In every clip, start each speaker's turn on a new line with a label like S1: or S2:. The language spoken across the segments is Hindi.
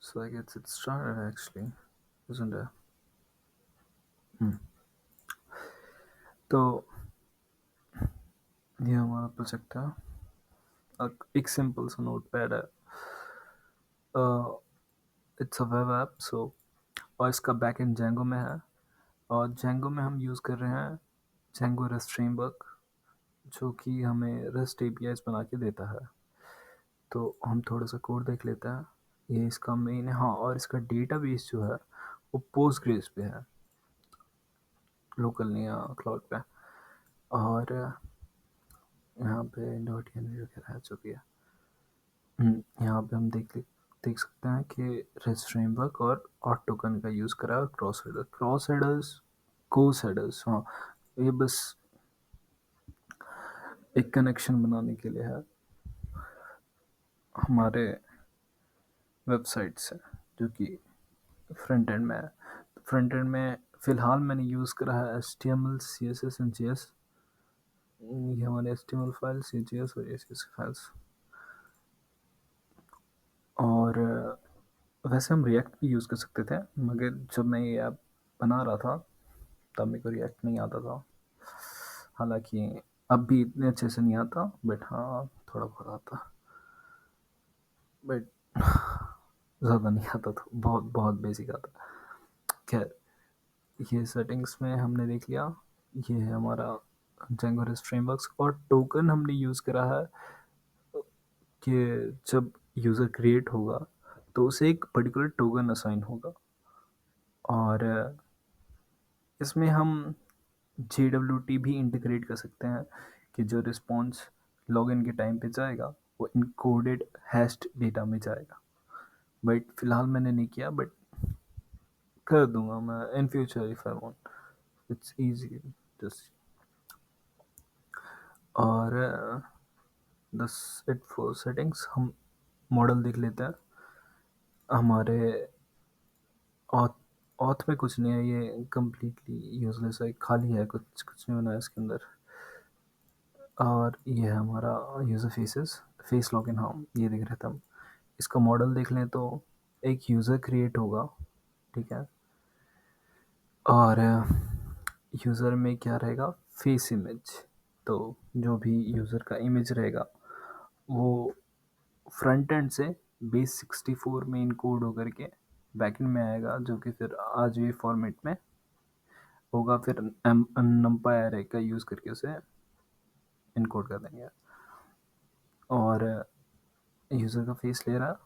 S1: So I guess it started actually, isn't it? Hmm. तो ये हमारा प्रोजेक्ट है। एक सिंपल सा नोट पैड है। It's a web app so और इसका बैकएंड जेंगो में है। और जेंगो में हम यूज़ कर रहे हैं जेंगो रेस्ट फ्रेमवर्क, जो कि हमें रेस्ट एपीआईज बना के देता है। तो हम थोड़ा सा कोड देख लेते हैं। ये इसका मेन है। हाँ, और इसका डेटाबेस जो है वो पोस्टग्रेस पे है, लोकल नहीं है, क्लाउड पे। और यहाँ पे डॉट एन वगैरह है जो भी है। यहाँ पे हम देख सकते हैं कि रेस्ट फ्रेमवर्क और टोकन का यूज़ करा है। क्रॉस हेडर्स, हाँ, ये बस एक कनेक्शन बनाने के लिए है हमारे वेबसाइट से, जो कि फ्रंट एंड में है। फ्रंट एंड में फ़िलहाल मैंने यूज़ करा है HTML CSS एंड JS। ये हमारे HTML फाइल्स, ये JS और ये CSS फाइल्स। और वैसे हम रिएक्ट भी यूज़ कर सकते थे, मगर जब मैं ये ऐप बना रहा था तब मेरे को रिएक्ट नहीं आता था। हालांकि अब भी इतने अच्छे से नहीं आता, बट हाँ, थोड़ा बहुत आता। बट ज़्यादा नहीं आता था, बहुत बहुत बेसिक आता। खैर, ये सेटिंग्स में हमने देख लिया। ये है हमारा जेंगो रेस्ट फ्रेमवर्क्स। और टोकन हमने यूज़ करा है कि जब यूज़र क्रिएट होगा तो उसे एक पर्टिकुलर टोकन असाइन होगा। और इसमें हम JWT भी इंटीग्रेट कर सकते हैं कि जो रिस्पॉन्स लॉगिन के टाइम पे जाएगा वो इनकोडेड हैश्ड डेटा में जाएगा। बट फिलहाल मैंने नहीं किया, बट कर दूंगा मैं in future if I want. It's easy just. और दस इट फॉर सेटिंग्स। हम मॉडल देख लेते हैं। हमारे ऑथ ऑथ में कुछ नहीं है, ये कम्प्लीटली यूजलेस है, खाली है, कुछ कुछ नहीं बना है इसके अंदर। और ये है हमारा यूज़र फेस लॉगिन। हाँ, ये देख रहे थे हम। इसका मॉडल देख लें तो एक यूज़र क्रिएट होगा, ठीक है। और यूज़र में क्या रहेगा, फेस इमेज। तो जो भी यूज़र का इमेज रहेगा वो फ्रंट एंड से बेस 64 में इनकोड होकर के बैकएंड में आएगा, जो कि फिर RGB फॉर्मेट में होगा। फिर numpy array का यूज़ करके उसे इनकोड कर देंगे। और यूज़र का फेस ले रहा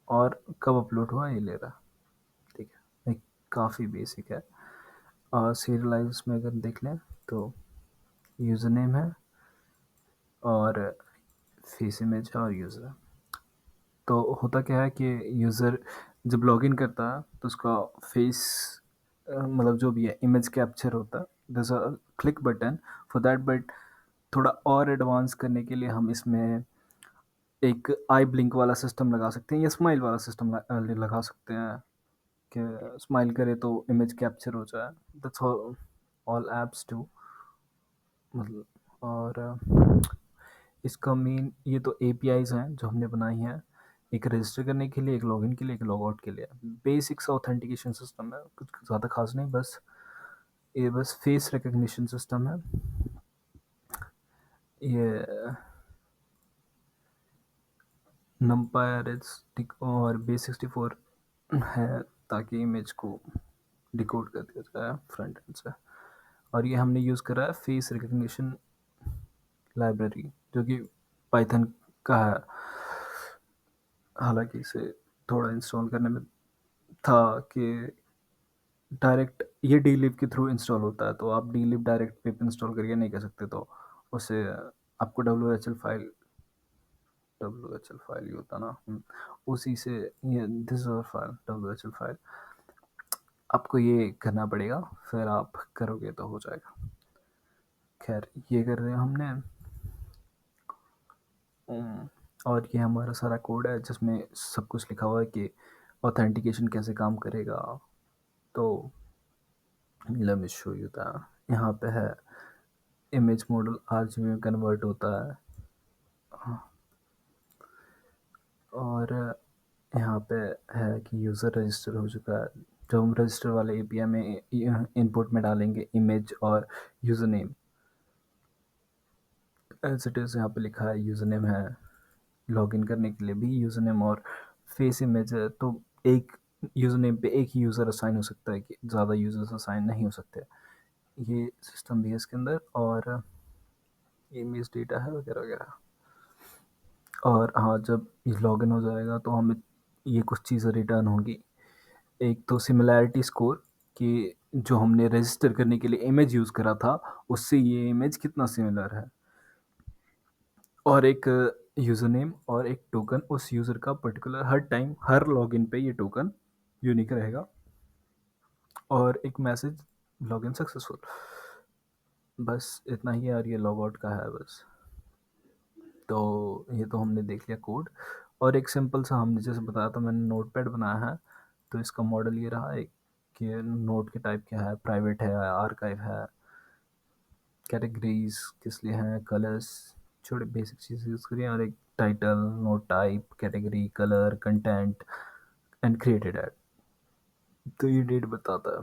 S1: और कब अपलोड हुआ ये ले रहा, ठीक है। एक काफ़ी बेसिक है। और सीरियलाइज में अगर देख लें तो यूज़र नेम है और फेस इमेज है और यूज़र। तो होता क्या है कि यूज़र जब लॉगिन करता है तो उसका फेस, मतलब जो भी है, इमेज कैप्चर होता है। दस a click button for that. But थोड़ा और एडवांस करने के लिए हम इसमें एक आई ब्लिंक वाला सिस्टम लगा सकते हैं या स्माइल वाला सिस्टम लगा सकते हैं कि स्माइल करे तो इमेज कैप्चर हो जाए। दैट्स ऑल एप्स डू, मतलब। और इसका मेन ये तो APIs हैं जो हमने बनाई हैं, एक रजिस्टर करने के लिए, एक लॉगिन के लिए, एक लॉगआउट के लिए। बेसिक सा ऑथेंटिकेशन सिस्टम है, कुछ ज़्यादा खास नहीं। बस ये बस फेस रिकग्निशन सिस्टम है ये। नंपायर और बेस 64 है ताकि इमेज को डिकोड कर दिया जाए फ्रंट एंड से। और ये हमने यूज़ करा है फेस रिकग्निशन लाइब्रेरी, जो कि पाइथन का है। हालांकि इसे थोड़ा इंस्टॉल करने में था कि डायरेक्ट ये dlib के थ्रू इंस्टॉल होता है, तो आप dlib डायरेक्ट पिप इंस्टॉल करके नहीं कर सकते। तो उसे आपको WHL फाइल ही होता ना, उसी से ये दिस फाइल WHL फाइल आपको ये करना पड़ेगा, फिर आप करोगे तो हो जाएगा। खैर, ये कर रहे हैं हमने। और ये हमारा सारा कोड है जिसमें सब कुछ लिखा हुआ है कि ऑथेंटिकेशन कैसे काम करेगा। तो let me show you that. यहाँ पे है इमेज मॉडल RGB में कन्वर्ट होता है। और यहाँ पे है कि यूज़र रजिस्टर हो चुका है। जब हम रजिस्टर वाले एपीआई में इनपुट में डालेंगे इमेज और user name, as it is यहाँ पे लिखा है यूज़र नेम है, लॉगिन करने के लिए भी यूज़र नेम और फेस इमेज है, तो एक यूज़र नेम पे एक ही यूज़र असाइन हो सकता है, कि ज़्यादा यूज़र्स असाइन नहीं हो सकते। ये सिस्टम भी है इसके अंदर, और इमेज डेटा है वगैरह वगैरह। और हाँ, जब ये लॉगिन हो जाएगा तो हमें ये कुछ चीज़ें रिटर्न होंगी। एक तो सिमिलैरिटी स्कोर, कि जो हमने रजिस्टर करने के लिए इमेज यूज़ करा था उससे ये इमेज कितना सिमिलर है, और एक यूज़र नेम और एक टोकन उस यूज़र का पर्टिकुलर, हर टाइम हर लॉगिन पे ये टोकन यूनिक रहेगा, और एक मैसेज लॉगिन सक्सेसफुल। बस इतना ही यार, ये लॉग आउट का है बस। तो ये तो हमने देख लिया कोड, और एक सिंपल सा हमने जैसे बताया था मैंने नोटपैड बनाया है, तो इसका मॉडल ये रहा है कि नोट के टाइप क्या है, प्राइवेट है, आर्काइव है, कैटेगरीज किस लिए हैं, कलर्स, छोटे बेसिक चीज़ यूज़ करिए, और एक title, note type, category, colour, content and created at, तो ये डेट बताता है।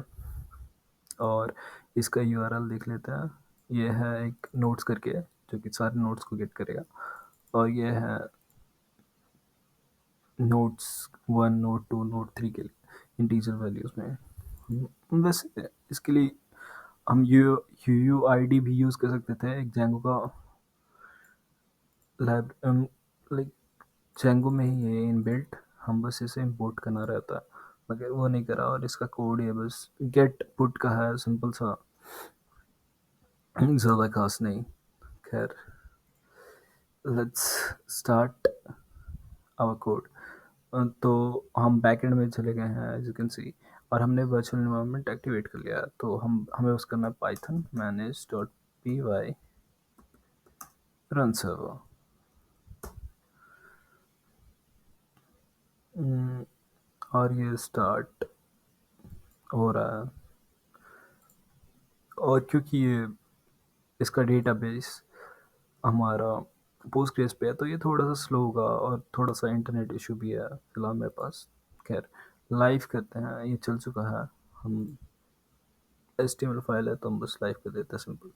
S1: और इसका यूआरएल देख लेते हैं। ये है एक नोट्स करके, जो कि सारे नोट्स को गेट करेगा, और ये है नोट्स 1, नोट 2, नोट 3 के लिए इंटीजर वैल्यूज़ में। वैसे इसके लिए हम यू आई डी भी यूज़ कर सकते थे, एक जेंगो का लैब, लाइक जेंगो में ही है इनबिल्ट, हम बस इसे इंपोर्ट करना रहता है, मगर वो नहीं करा, और इसका कोड ये बस गेट पुट का है, सिंपल सा, ज़्यादा खास नहीं। खैर, लेट्स स्टार्ट आवर कोड। तो हम बैकएंड में चले गए हैं एज यू कैन सी, और हमने वर्चुअल एनवायरनमेंट एक्टिवेट कर लिया है, तो हमें बस करना है Python manage dot P Y run server. और ये स्टार्ट हो रहा है, और क्योंकि ये इसका डेटाबेस हमारा पोस्टग्रेस पे है, तो ये थोड़ा सा स्लो होगा, और थोड़ा सा इंटरनेट इशू भी है फिलहाल मेरे पास। खैर, लाइव करते हैं, ये चल चुका है, हम HTML फाइल है तो हम बस लाइव कर देते हैं, सिंपल।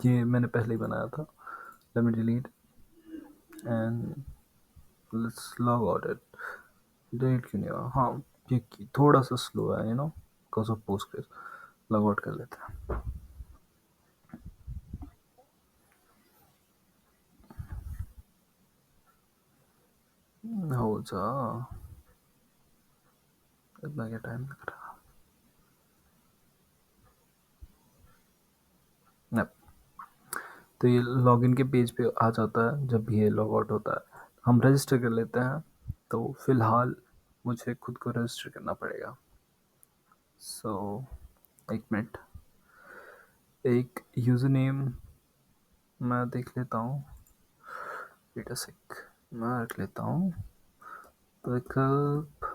S1: ये मैंने पहले ही बनाया था, let me delete and let's log out it. Delete क्यों नहीं हुआ? हाँ, ये थोड़ा सा स्लो है, because of Postgres. Log out कर लेते हैं। हो जा, इतना क्या टाइम लग रहा है? तो ये लॉगिन के पेज पे आ जाता है जब भी ये लॉग आउट होता है। हम रजिस्टर कर लेते हैं, तो फिलहाल मुझे खुद को रजिस्टर करना पड़ेगा। सो एक मिनट, एक यूज़र नेम मैं देख लेता हूँ, वेट अ सेक, मैं रख लेता हूँ विकल्प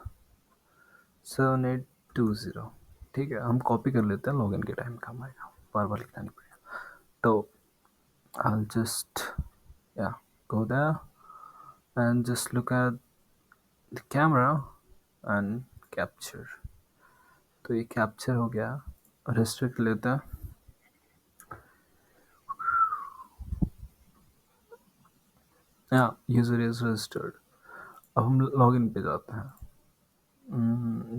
S1: 7820। ठीक है, हम कॉपी कर लेते हैं, लॉगिन के टाइम काम आएगा, बार बार लिखना नहीं पड़ेगा। तो I'll just, yeah, go there and just look at the camera and capture। तो ये कैप्चर हो गया, रजिस्टर कर लेते हैं। या यूज़र इज रजिस्टर्ड। अब हम लॉगिन पे जाते हैं।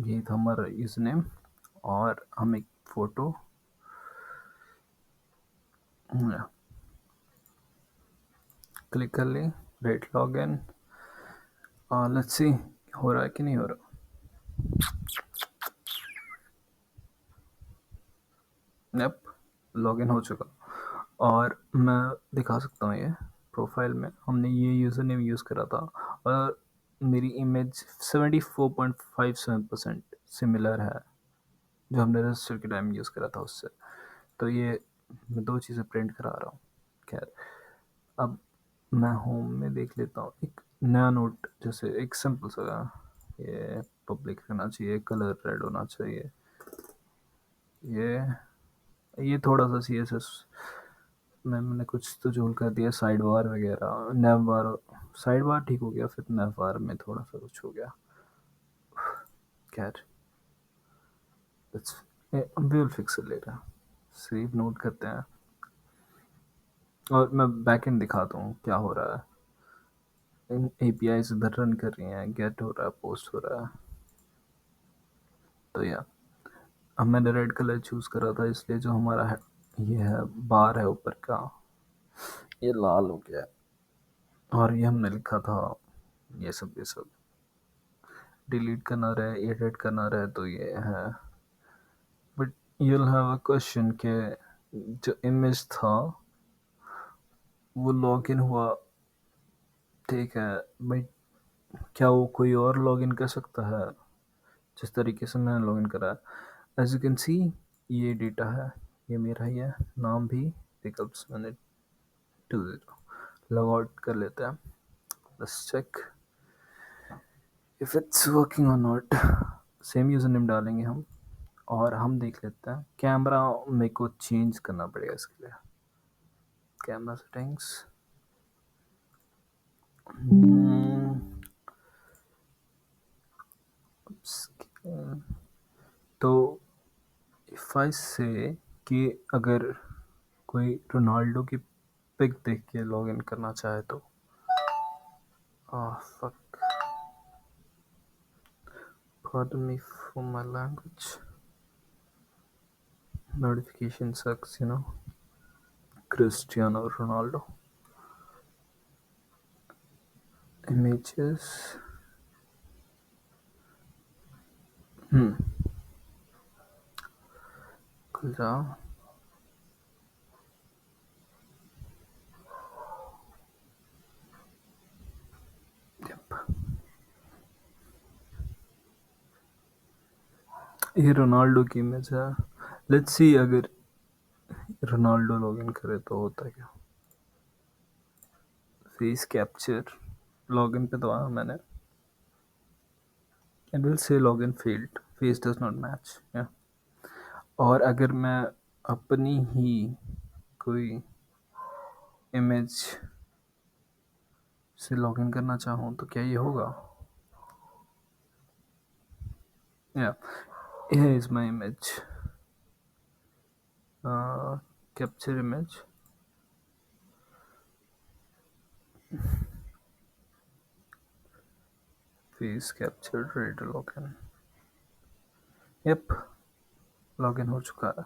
S1: ये था हमारा यूज़र नेम, और हम एक फ़ोटो, क्लिक कर ली, रेट लॉगिन, और लेट्स सी हो रहा है कि नहीं हो रहा। यप, लॉगिन हो चुका, और मैं दिखा सकता हूँ, ये प्रोफाइल में हमने ये यूज़र नेम यूज़ करा था, और मेरी इमेज 74.57% सिमिलर है जो हमने रजिस्टर के टाइम यूज़ करा था उससे। तो ये मैं दो चीज़ें प्रिंट करा रहा हूँ। खैर, अब मैं होम में देख लेता हूँ, एक नया नोट, जैसे एक सिंपल सा, ये पब्लिक रहना चाहिए, कलर रेड होना चाहिए, ये थोड़ा सा CSS मैंने कुछ तो जोड़ कर दिया, साइड बार वगैरह, नैव बार साइड बार ठीक हो गया, फिर नैवार में थोड़ा सा कुछ हो गया। खैर, we will fix it later. Save note करते हैं, और मैं बैकएंड दिखाता हूँ क्या हो रहा है। इन एपीआई इधर रन कर रही हैं, गेट हो रहा है, पोस्ट हो रहा है। तो या अब मैंने रेड कलर चूज करा था, इसलिए जो हमारा है, ये है बार है ऊपर का, ये लाल हो गया। और ये हमने लिखा था ये सब डिलीट करना रहे, एडिट करना रहे, तो ये है। But you'll have a question के जो इमेज था वो लॉगिन हुआ, ठीक है, बट क्या वो कोई और लॉगिन कर सकता है जिस तरीके से मैंने लॉगिन करा है? एज यू कैन सी, ये डेटा है, ये मेरा ही है, नाम भी पिकअप्स मैंने 20 लॉग आउट कर लेते हैं। Let's check if it's working और नॉट। सेम यूज़र नेम डालेंगे हम, और हम देख लेते हैं। कैमरा मेरे को चेंज करना पड़ेगा इसके लिए। कैमरा सेटिंग्स, तो इफ आई से कि अगर कोई रोनाल्डो की पिक देख के लॉग इन करना चाहे तो, fuck, pardon me for my language, notification sucks, you know. Cristiano Ronaldo images. hmm खुल जाओ। Yep. ये रोनाल्डो की इमेज है। लेट्स सी अगर रोनाल्डो लॉगिन करे तो होता है क्या। फेस कैप्चर, लॉगिन पे तो आया मैंने, it will say login failed, face does not match, या। और अगर मैं अपनी ही कोई इमेज से लॉगिन करना चाहूँ तो क्या ये होगा? या, here is my image, capture image, face capture, ready to login। yep, login हो चुका है।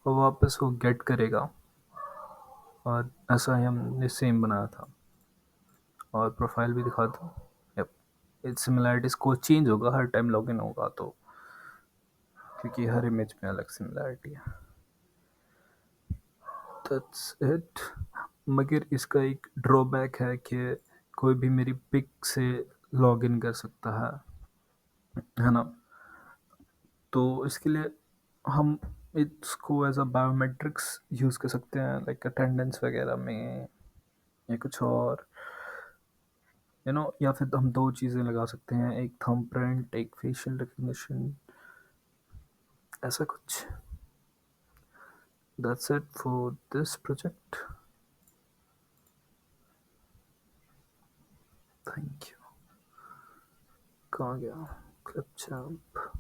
S1: और वापस वो गेट करेगा, और ऐसा ही हमने सेम बनाया था। और प्रोफाइल भी दिखाता हूँ। यप, इट्स सिमिलैरिटीज को चेंज होगा हर टाइम लॉगिन होगा तो, क्योंकि हर इमेज में अलग सिमिलैरिटी है। That's it. मगर इसका एक ड्रॉबैक है कि कोई भी मेरी पिक से लॉगिन कर सकता है ना। तो इसके लिए हम इसको एज अ बायोमेट्रिक्स यूज़ कर सकते हैं, लाइक अटेंडेंस वगैरह में, या कुछ और, या फिर हम दो चीज़ें लगा सकते हैं, एक थंब प्रिंट, एक फेशियल रिकग्निशन, ऐसा कुछ। That's it for this project. Thank you. कहाँ गया क्लिप चैम्प?